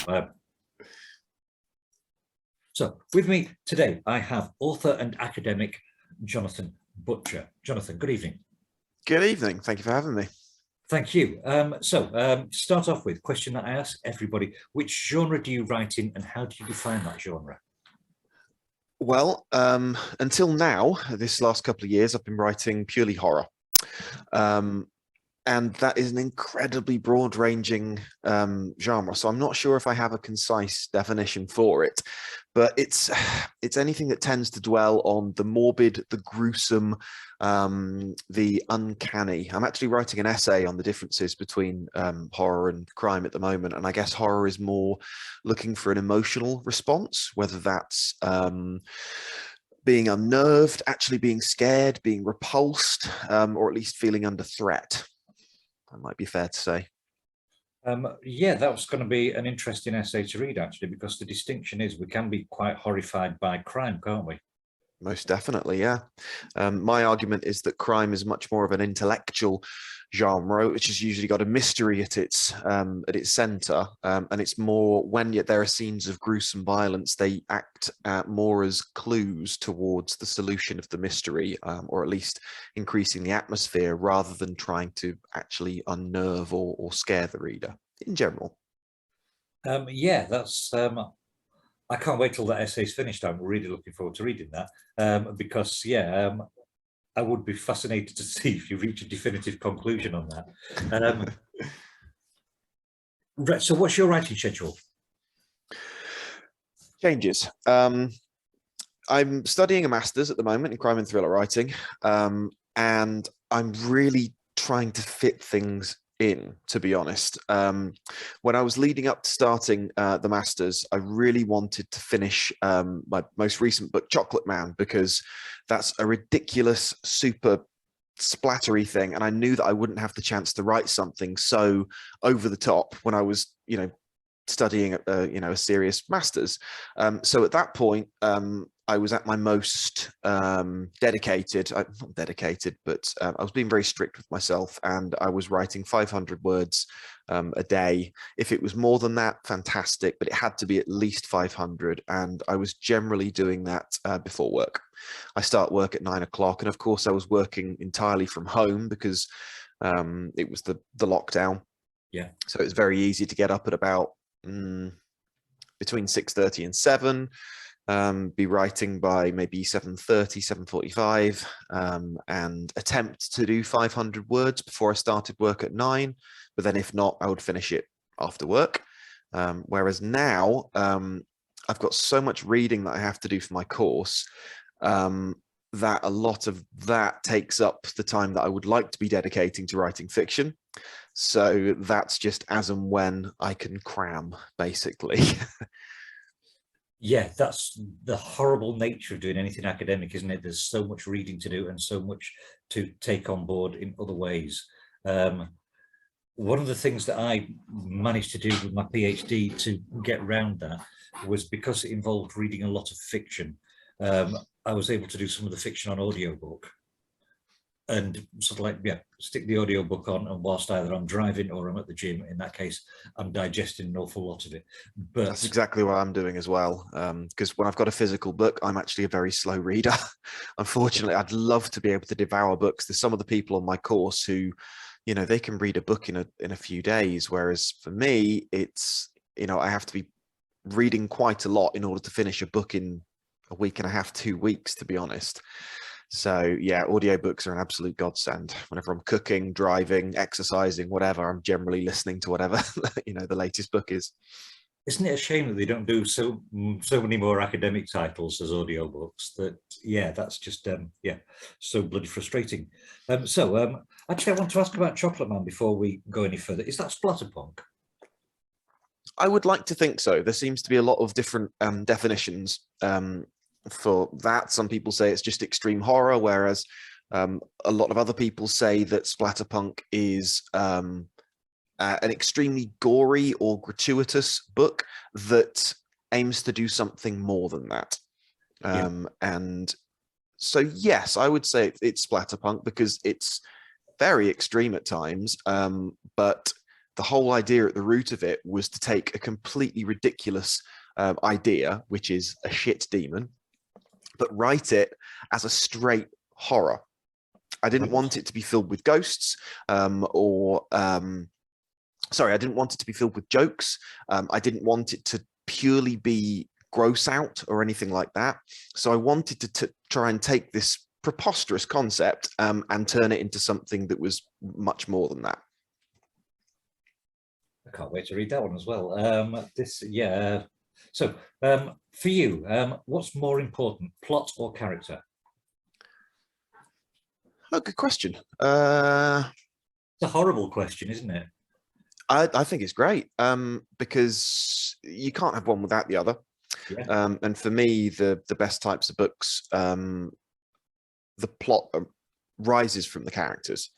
Uh, so with me today, I have author and academic Jonathan Butcher. Jonathan, good evening. Good evening. Thank you for having me. Thank you. To start off with, question that I ask everybody, which genre do you write in and how do you define that genre? Well, until now, this last couple of years, I've been writing purely horror. And that is an incredibly broad-ranging genre. So I'm not sure if I have a concise definition for it, but it's anything that tends to dwell on the morbid, the gruesome, the uncanny. I'm actually writing an essay on the differences between horror and crime at the moment, and I guess horror is more looking for an emotional response, whether that's being unnerved, actually being scared, being repulsed, or at least feeling under threat. That might be fair to say. Yeah, that was going to be an interesting essay to read, actually, because the distinction is we can be quite horrified by crime, can't we? Most definitely, yeah. My argument is that crime is much more of an intellectual genre, which has usually got a mystery at its center, and it's more when yet there are scenes of gruesome violence, they act more as clues towards the solution of the mystery, or at least increasing the atmosphere rather than trying to actually unnerve or scare the reader in general. Yeah, that's. I can't wait till that essay's finished. I'm really looking forward to reading that because, yeah, I would be fascinated to see if you reach a definitive conclusion on that. Right, so what's your writing schedule? Changes. I'm studying a master's at the moment in crime and thriller writing, and I'm really trying to fit things in, to be honest. When I was leading up to starting the master's, I really wanted to finish my most recent book, Chocolate Man, because that's a ridiculous, super splattery thing, and I knew that I wouldn't have the chance to write something so over the top when I was, studying a serious master's. So at that point, I was at my most dedicated, not dedicated, but I was being very strict with myself, and I was writing 500 words a day. If it was more than that, fantastic, but it had to be at least 500, and I was generally doing that before work. I start work at 9 o'clock, and of course I was working entirely from home because it was the lockdown. Yeah. So it was very easy to get up at about between 6:30 and 7, be writing by maybe 7:30, 7:45, and attempt to do 500 words before I started work at 9. But then if not, I would finish it after work. Whereas now, I've got so much reading that I have to do for my course, that a lot of that takes up the time that I would like to be dedicating to writing fiction. So that's just as and when I can cram, basically. Yeah, that's the horrible nature of doing anything academic, isn't it? There's so much reading to do and so much to take on board in other ways. One of the things that I managed to do with my PhD to get around that was because it involved reading a lot of fiction. I was able to do some of the fiction on audiobook and sort of stick the audiobook on, and whilst either I'm driving or I'm at the gym, in that case, I'm digesting an awful lot of it. But that's exactly what I'm doing as well. Because when I've got a physical book, I'm actually a very slow reader. Unfortunately, I'd love to be able to devour books. There's some of the people on my course who, they can read a book in a few days. Whereas for me, it's, I have to be reading quite a lot in order to finish a book in a week and a half, 2 weeks, to be honest. So yeah, audiobooks are an absolute godsend. Whenever I'm cooking, driving, exercising, whatever, I'm generally listening to whatever, the latest book is. Isn't it a shame that they don't do so many more academic titles as audiobooks? That, yeah, that's just, so bloody frustrating. Actually, I want to ask about Chocolate Man before we go any further. Is that splatterpunk? I would like to think so. There seems to be a lot of different definitions for that. Some people say it's just extreme horror, whereas a lot of other people say that splatterpunk is an extremely gory or gratuitous book that aims to do something more than that. And so, yes, I would say it's splatterpunk because it's very extreme at times, but the whole idea at the root of it was to take a completely ridiculous idea, which is a shit demon, but write it as a straight horror. I didn't want it to be filled with ghosts sorry, I didn't want it to be filled with jokes. I didn't want it to purely be gross out or anything like that. So I wanted to try and take this preposterous concept and turn it into something that was much more than that. I can't wait to read that one as well. So for you, what's more important, plot or character? Oh, good question. It's a horrible question, isn't it? I think it's great because you can't have one without the other. Yeah. And for me, the best types of books, the plot rises from the characters.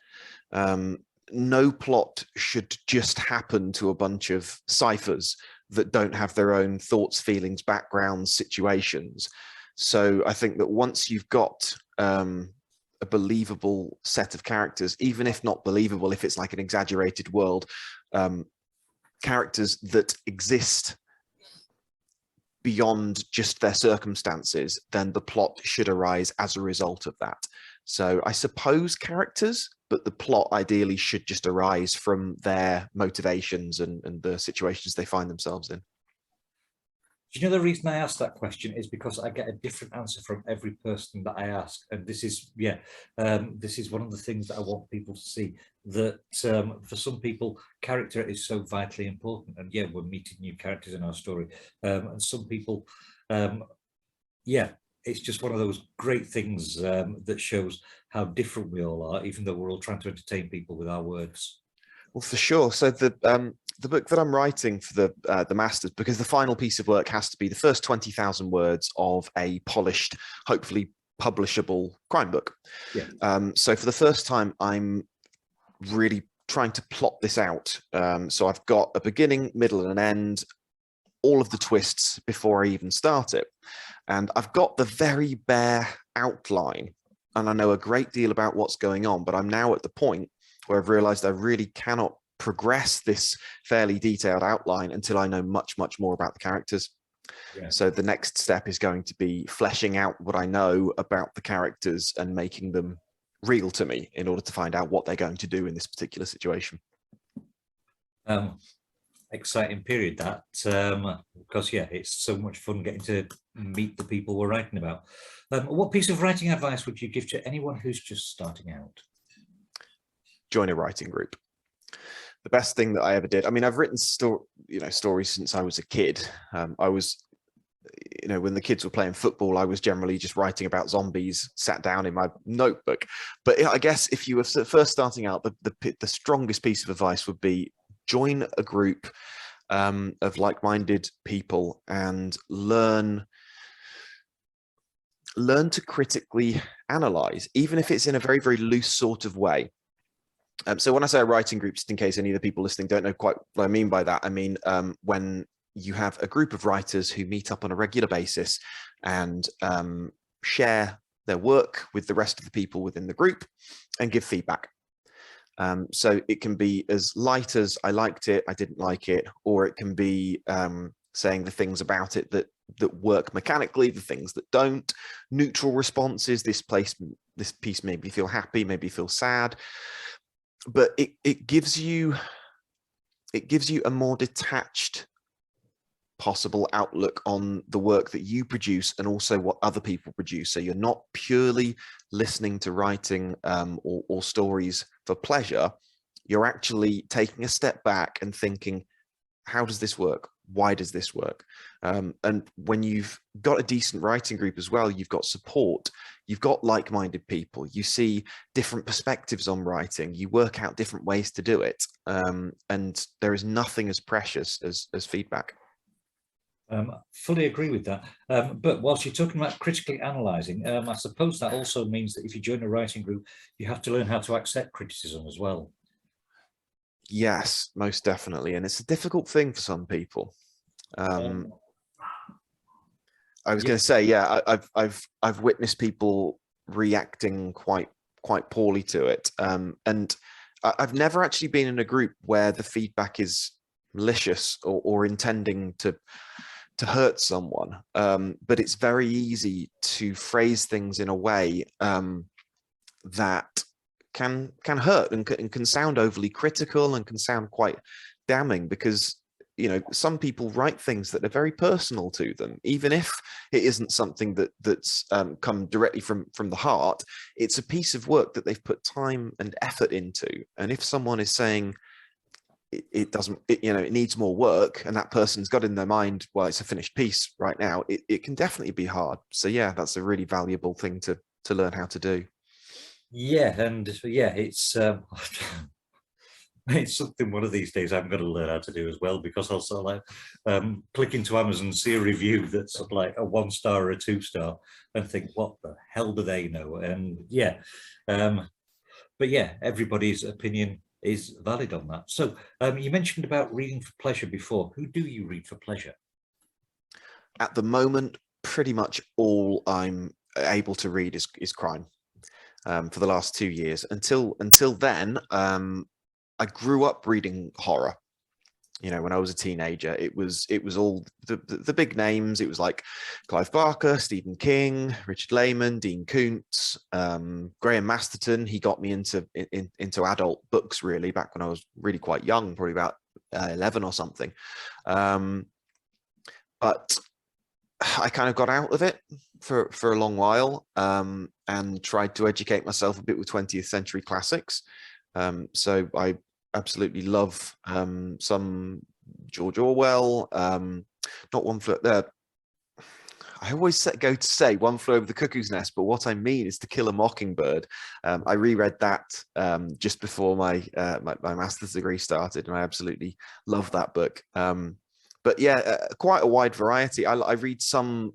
No plot should just happen to a bunch of ciphers that don't have their own thoughts, feelings, backgrounds, situations. So I think that once you've got a believable set of characters, even if not believable, if it's like an exaggerated world, characters that exist beyond just their circumstances, then the plot should arise as a result of that. So I suppose characters, but the plot ideally should just arise from their motivations and the situations they find themselves in. Do you know the reason I asked that question is because I get a different answer from every person that I ask, and this is this is one of the things that I want people to see, that for some people character is so vitally important, and yeah, we're meeting new characters in our story, and some people it's just one of those great things that shows how different we all are, even though we're all trying to entertain people with our words. Well, for sure. So the book that I'm writing for the masters, because the final piece of work has to be the first 20,000 words of a polished, hopefully publishable crime book. Yeah. So for the first time, I'm really trying to plot this out. So I've got a beginning, middle, and an end, all of the twists before I even start it. And I've got the very bare outline, and I know a great deal about what's going on, but I'm now at the point where I've realized I really cannot progress this fairly detailed outline until I know much, much more about the characters. Yeah. So the next step is going to be fleshing out what I know about the characters and making them real to me in order to find out what they're going to do in this particular situation. Exciting period that, because yeah, it's so much fun getting to meet the people we're writing about. What piece of writing advice would you give to anyone who's just starting out? Join a writing group. The best thing that I ever did. I mean, I've written stories since I was a kid. I was, when the kids were playing football, I was generally just writing about zombies, sat down in my notebook. But I guess if you were first starting out, the strongest piece of advice would be join a group of like-minded people and learn to critically analyze, even if it's in a very, very loose sort of way. So when I say a writing group, just in case any of the people listening don't know quite what I mean by that, I mean when you have a group of writers who meet up on a regular basis and share their work with the rest of the people within the group and give feedback. So it can be as light as I liked it, I didn't like it, or it can be saying the things about it that work mechanically, the things that don't, neutral responses. This piece made me feel happy, made me feel sad. But it gives you a more detached possible outlook on the work that you produce and also what other people produce. So you're not purely listening to writing or stories for pleasure. You're actually taking a step back and thinking, how does this work? Why does this work? And when you've got a decent writing group as well, you've got support, you've got like-minded people, you see different perspectives on writing, you work out different ways to do it. And there is nothing as precious as feedback. Fully agree with that. But whilst you're talking about critically analysing, I suppose that also means that if you join a writing group, you have to learn how to accept criticism as well. Yes, most definitely. And it's a difficult thing for some people. I was going to say, yeah, I've witnessed people reacting quite poorly to it. And I've never actually been in a group where the feedback is malicious or intending to hurt someone, but it's very easy to phrase things in a way that can hurt and can sound overly critical and can sound quite damning, because some people write things that are very personal to them, even if it isn't something that's come directly from the heart. It's a piece of work that they've put time and effort into, and if someone is saying it doesn't, it needs more work, and that person's got in their mind, well, it's a finished piece right now, it can definitely be hard. So yeah, that's a really valuable thing to learn how to do. Yeah, and yeah, it's it's something one of these days I'm going to learn how to do as well, because I'll sort of like click into Amazon, see a review that's sort of like a 1-star or a 2-star, and think, what the hell do they know? And yeah, but yeah, everybody's opinion is valid on that. So you mentioned about reading for pleasure before. Who do you read for pleasure? At the moment, pretty much all I'm able to read is crime. For the last 2 years. Until then, I grew up reading horror. When I was a teenager, it was all the big names. It was like Clive Barker, Stephen King, Richard Lehman, Dean Koontz, Graham Masterton. He got me into adult books really back when I was really quite young, probably about 11 or something. But I kind of got out of it for a long while, and tried to educate myself a bit with 20th century classics. So I absolutely love some George Orwell, not One Flew there. I always go to say One Flew Over the Cuckoo's Nest, but what I mean is To Kill a Mockingbird. I reread that just before my master's degree started, and I absolutely love that book. But yeah, quite a wide variety. I read some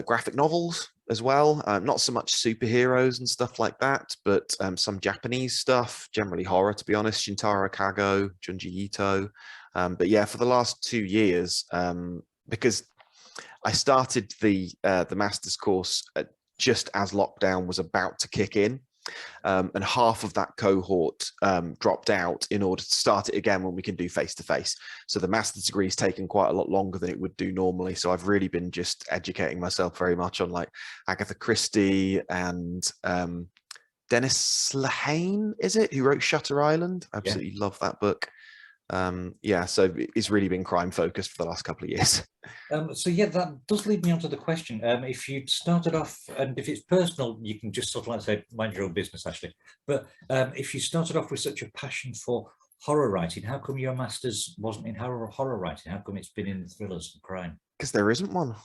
graphic novels as well, not so much superheroes and stuff like that, but some Japanese stuff, generally horror, to be honest. Shintaro Kago, Junji Ito. But yeah, for the last 2 years, because I started the master's course just as lockdown was about to kick in. And half of that cohort dropped out in order to start it again when we can do face-to-face. So the master's degree has taken quite a lot longer than it would do normally. So I've really been just educating myself very much on like Agatha Christie and Dennis Lehane, is it, who wrote Shutter Island? Absolutely love that book. Yeah, so it's really been crime focused for the last couple of years. So yeah, that does lead me on to the question. If you started off, and if it's personal, you can just sort of like say, mind your own business, actually. But if you started off with such a passion for horror writing, how come your master's wasn't in horror writing? How come it's been in thrillers and crime? Because there isn't one.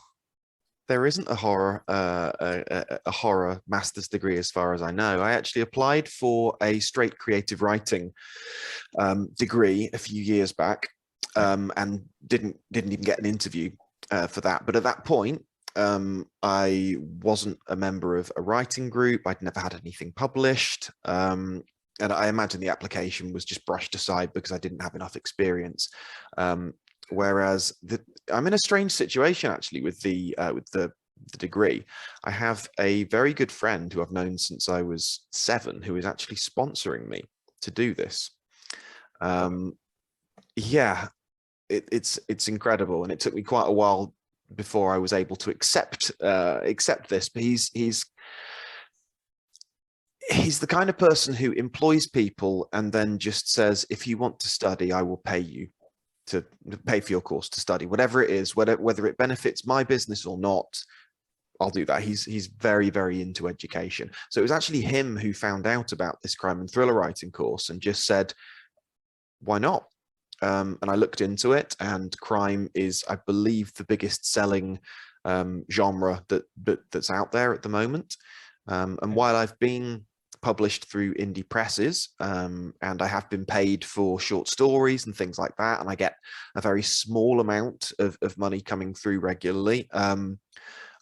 There isn't a horror master's degree as far as I know. I actually applied for a straight creative writing degree a few years back, and didn't even get an interview for that. But at that point, I wasn't a member of a writing group. I'd never had anything published. And I imagine the application was just brushed aside because I didn't have enough experience. Whereas I'm in a strange situation actually with the degree. I have a very good friend who I've known since I was 7, who is actually sponsoring me to do this. Yeah, it's incredible, and it took me quite a while before I was able to accept this. But he's the kind of person who employs people and then just says, if you want to study, I will pay you to pay for your course to study, whatever it is, whether it benefits my business or not, I'll do that. He's very, very into education. So it was actually him who found out about this crime and thriller writing course and just said, why not? And I looked into it, and crime is, I believe, the biggest selling genre that's out there at the moment. And while I've been published through indie presses, and I have been paid for short stories and things like that, and I get a very small amount of money coming through regularly.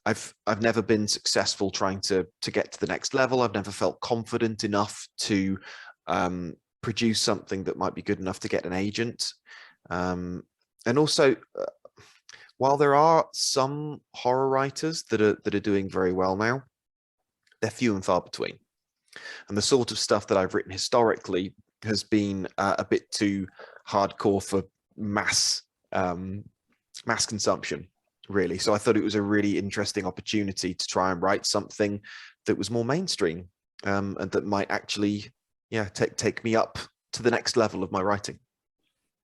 I've never been successful trying to get to the next level. I've never felt confident enough to produce something that might be good enough to get an agent. And also, while there are some horror writers that are doing very well now, they're few and far between. And the sort of stuff that I've written historically has been a bit too hardcore for mass mass consumption, really. So I thought it was a really interesting opportunity to try and write something that was more mainstream, and that might actually, yeah, take me up to the next level of my writing.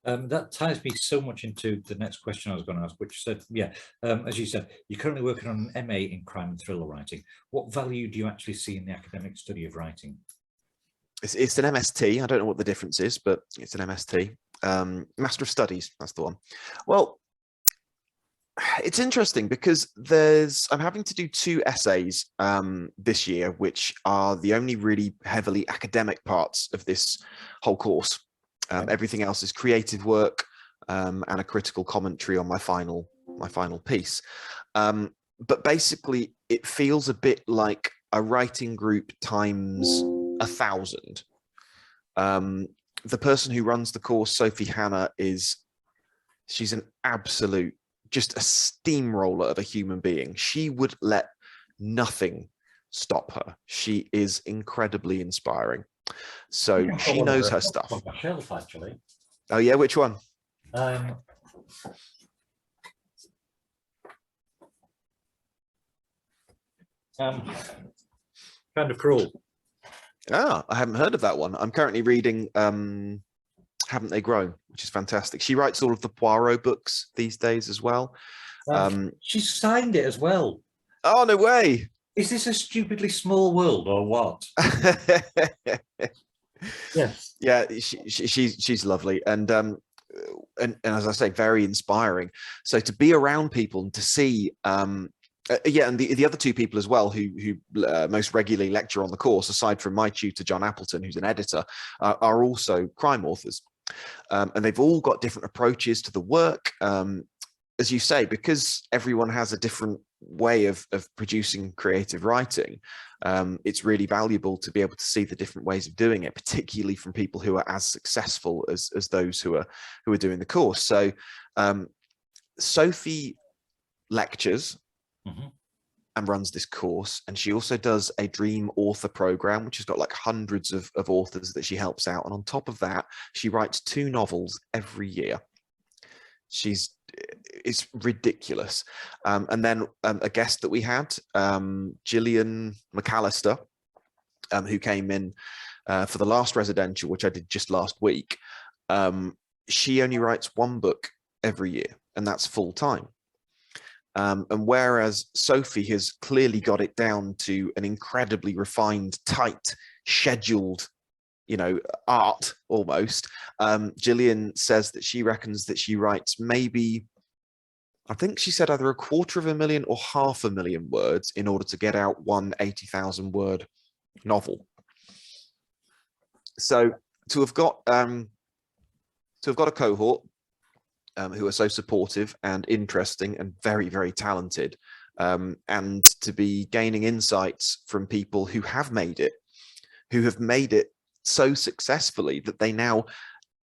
That ties me so much into the next question I was going to ask, which said, yeah, as you said, you're currently working on an MA in crime and thriller writing. What value do you actually see in the academic study of writing? It's an MST. I don't know what the difference is, but it's an MST. Master of Studies, that's the one. Well, it's interesting because I'm having to do 2 essays this year, which are the only really heavily academic parts of this whole course. Everything else is creative work and a critical commentary on my final piece. But basically, it feels a bit like a writing group times 1,000. The person who runs the course, Sophie Hannah, she's an absolute, just a steamroller of a human being. She would let nothing stop her. She is incredibly inspiring. So she knows her stuff. On my shelf, actually. Oh yeah, which one? Kind of Cruel. Ah, I haven't heard of that one. I'm currently reading Haven't They Grown, which is fantastic. She writes all of the Poirot books these days as well. She signed it as well. Oh, no way. Is this a stupidly small world or what? Yes. Yeah, she's lovely, and as I say, very inspiring. So to be around people and to see, yeah, and the other 2 people as well who most regularly lecture on the course, aside from my tutor John Appleton, who's an editor, are also crime authors, and they've all got different approaches to the work. As you say, because everyone has a different way of producing creative writing, it's really valuable to be able to see the different ways of doing it, particularly from people who are as successful as those who are doing the course. So Sophie lectures and runs this course, and she also does a dream author program, which has got like hundreds of authors that she helps out, and on top of that she writes 2 novels every year. It's ridiculous. And then a guest that we had, Jillian Mcallister, who came in for the last residential, which I did just last week. She only writes 1 book every year, and that's full time. And whereas Sophie has clearly got it down to an incredibly refined, tight, scheduled, art almost, Jillian says that she reckons that she writes maybe, I think she said either 250,000 or 500,000 words in order to get out one 80,000 word novel. So to have got a cohort who are so supportive and interesting and very, very talented, and to be gaining insights from people who have made it so successfully that they now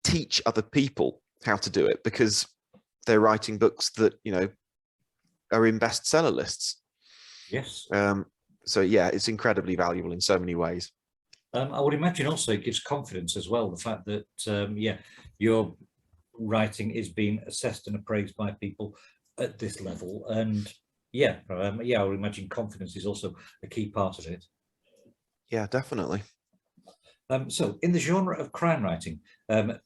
teach other people how to do it, because they're writing books that are in bestseller lists. Yes. So yeah, it's incredibly valuable in so many ways. I would imagine also it gives confidence as well, the fact that yeah, your writing is being assessed and appraised by people at this level, and yeah, yeah, I would imagine confidence is also a key part of it. Yeah, definitely. So in the genre of crime writing, do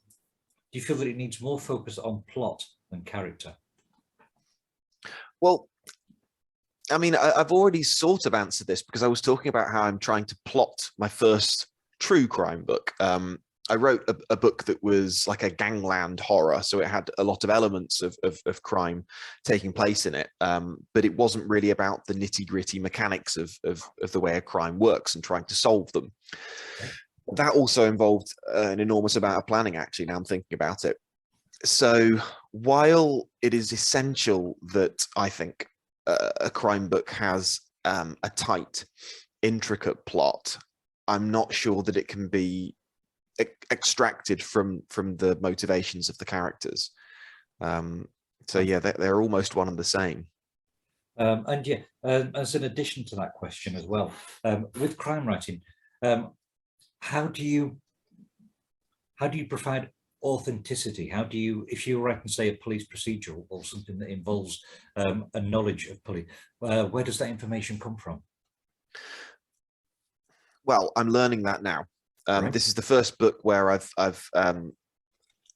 you feel that it needs more focus on plot than character? Well, I mean, I've already sort of answered this, because I was talking about how I'm trying to plot my first true crime book. I wrote a book that was like a gangland horror, so it had a lot of elements of crime taking place in it, but it wasn't really about the nitty-gritty mechanics of the way a crime works and trying to solve them. That also involved an enormous amount of planning, actually, now I'm thinking about it. So while it is essential that I think a crime book has a tight, intricate plot, I'm not sure that it can be extracted from the motivations of the characters. So yeah, they're almost one and the same. And yeah, as an addition to that question as well, with crime writing, How do you provide authenticity? How do you, if you're writing, say, a police procedural or something that involves a knowledge of police, where does that information come from? Well, I'm learning that now. Right. This is the first book where I've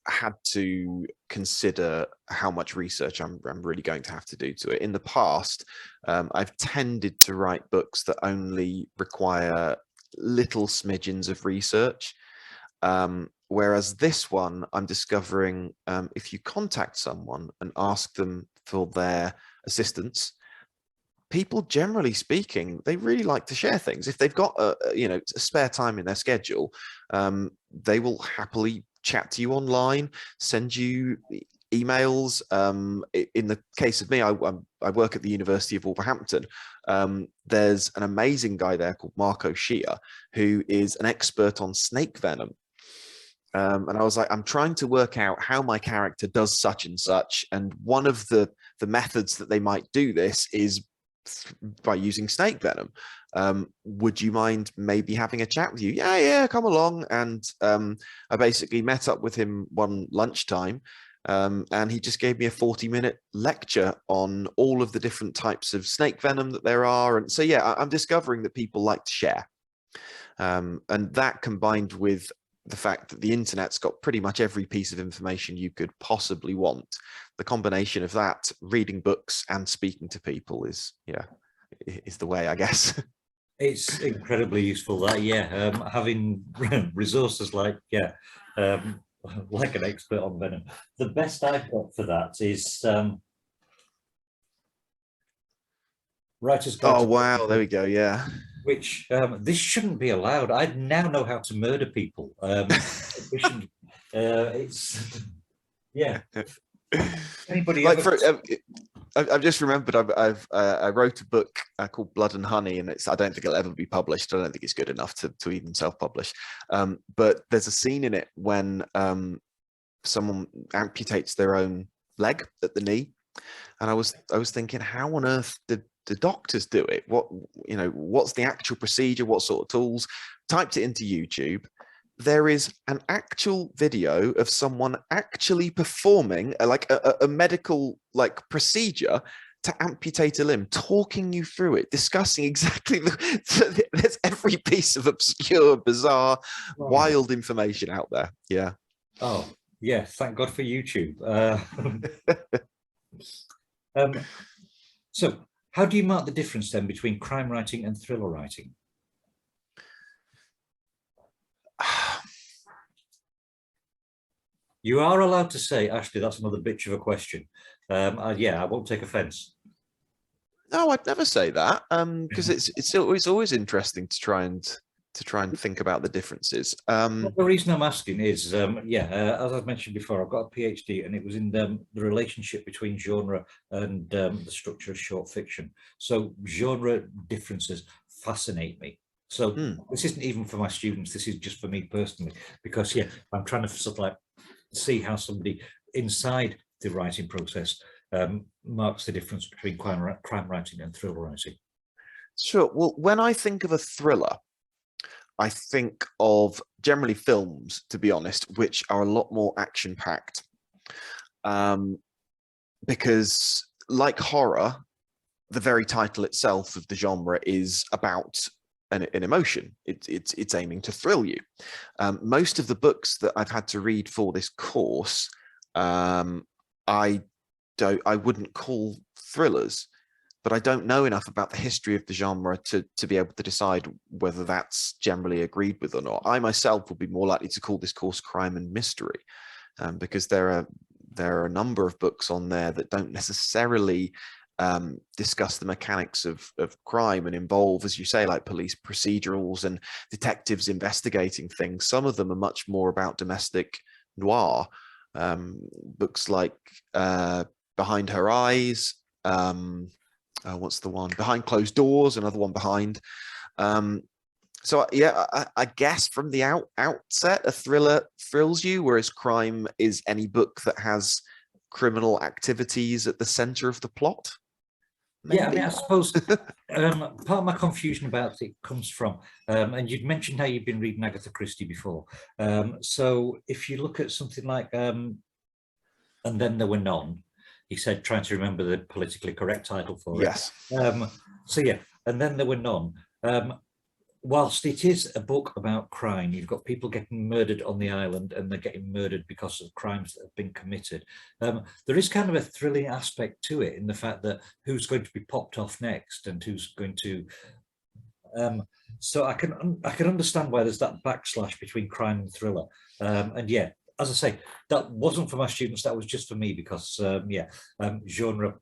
had to consider how much research I'm really going to have to do to it. In the past, I've tended to write books that only require little smidgens of research. Whereas this one, I'm discovering if you contact someone and ask them for their assistance, people, generally speaking, they really like to share things. If they've got a spare time in their schedule, they will happily chat to you online, send you emails. In the case of me, I work at the University of Wolverhampton. There's an amazing guy there called Marco Shia, who is an expert on snake venom. And I was like, I'm trying to work out how my character does such and such. And one of the methods that they might do this is by using snake venom. Would you mind maybe having a chat with you? Yeah, come along. And I basically met up with him one lunchtime, and he just gave me a 40-minute lecture on all of the different types of snake venom that there are. And so, yeah, I'm discovering that people like to share. And that, combined with the fact that the internet's got pretty much every piece of information you could possibly want, the combination of that, reading books and speaking to people, is the way, I guess. It's incredibly useful, that, having resources like an expert on venom. The best I've got for that is Writer's Guide. Oh wow, there we go. Yeah. Which this shouldn't be allowed. I now know how to murder people. It's Anybody like ever? I've just remembered I wrote a book called Blood and Honey, and I don't think it'll ever be published. I don't think it's good enough to even self-publish. But there's a scene in it when someone amputates their own leg at the knee, and I was thinking, how on earth did the doctors do it? What's the actual procedure? What sort of tools? Typed it into YouTube. There is an actual video of someone actually performing a medical procedure to amputate a limb, talking you through it, discussing exactly there's every piece of obscure, bizarre, wild information out there. Yeah. Oh, yeah. Thank God for YouTube. So how do you mark the difference then between crime writing and thriller writing? You are allowed to say, Ashley, that's another bitch of a question. I won't take offense. No, I'd never say that, because it's always interesting to try and think about the differences. The reason I'm asking is, as I've mentioned before, I've got a PhD, and it was in the relationship between genre and the structure of short fiction. So genre differences fascinate me. So this isn't even for my students. This is just for me personally, because I'm trying to sort of see how somebody inside the writing process marks the difference between crime writing and thriller writing. Sure. Well, when I think of a thriller, I think of generally films, to be honest, which are a lot more action-packed. Because like horror, the very title itself of the genre is about an emotion. It's aiming to thrill you. Most of the books that I've had to read for this course, I wouldn't call thrillers, but I don't know enough about the history of the genre to be able to decide whether that's generally agreed with or not. I myself would be more likely to call this course crime and mystery, because there are a number of books on there that don't necessarily discuss the mechanics of crime and involve, as you say, like police procedurals and detectives investigating things. Some of them are much more about domestic noir. Books like Behind Her Eyes, what's the one? Behind Closed Doors, another one behind. So yeah, I guess from the outset, a thriller thrills you, whereas crime is any book that has criminal activities at the center of the plot. Yeah, I mean, maybe. I suppose part of my confusion about it comes from, and you'd mentioned how you've been reading Agatha Christie before. So if you look at something like And Then There Were None, he said, trying to remember the politically correct title for it. Yes. So yeah, And Then There Were None. Whilst it is a book about crime, you've got people getting murdered on the island and they're getting murdered because of crimes that have been committed. There is kind of a thrilling aspect to it in the fact that who's going to be popped off next and who's going to... so I can understand why there's that backslash between crime and thriller. And yeah, as I say, that wasn't for my students, that was just for me because, genre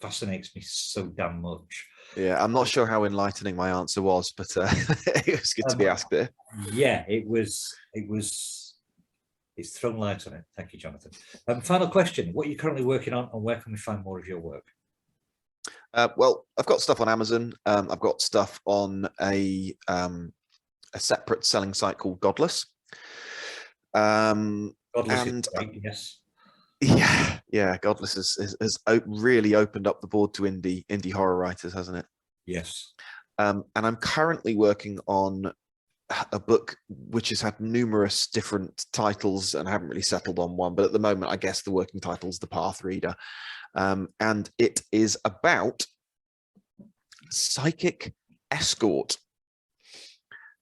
fascinates me so damn much. Yeah, I'm not sure how enlightening my answer was, but it was good to be asked there. Yeah, it's thrown light on it. Thank you, Jonathan. Final question: what are you currently working on, and where can we find more of your work? Well, I've got stuff on Amazon. I've got stuff on a separate selling site called Godless. Godless and is great, yes. Yeah, Godless has really opened up the board to indie horror writers, hasn't it? Yes. And I'm currently working on a book which has had numerous different titles and I haven't really settled on one, but at the moment I guess the working title is The Path Reader, and it is about psychic escort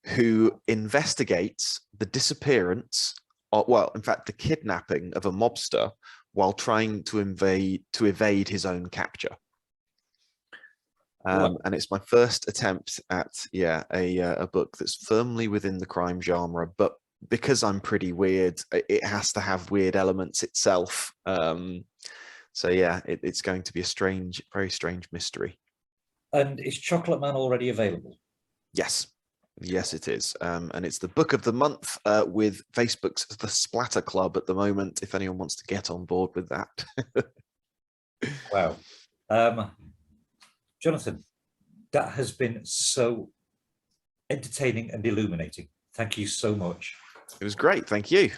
who investigates the disappearance, or, well, in fact, the kidnapping of a mobster while trying to evade his own capture. And it's my first attempt at a book that's firmly within the crime genre, but because I'm pretty weird, it has to have weird elements itself. So yeah, it's going to be a very strange mystery. And is Chocolate Man already available? Yes, it is. And it's the book of the month with Facebook's The Splatter Club at the moment, if anyone wants to get on board with that. Wow. Jonathan, that has been so entertaining and illuminating. Thank you so much. It was great. Thank you.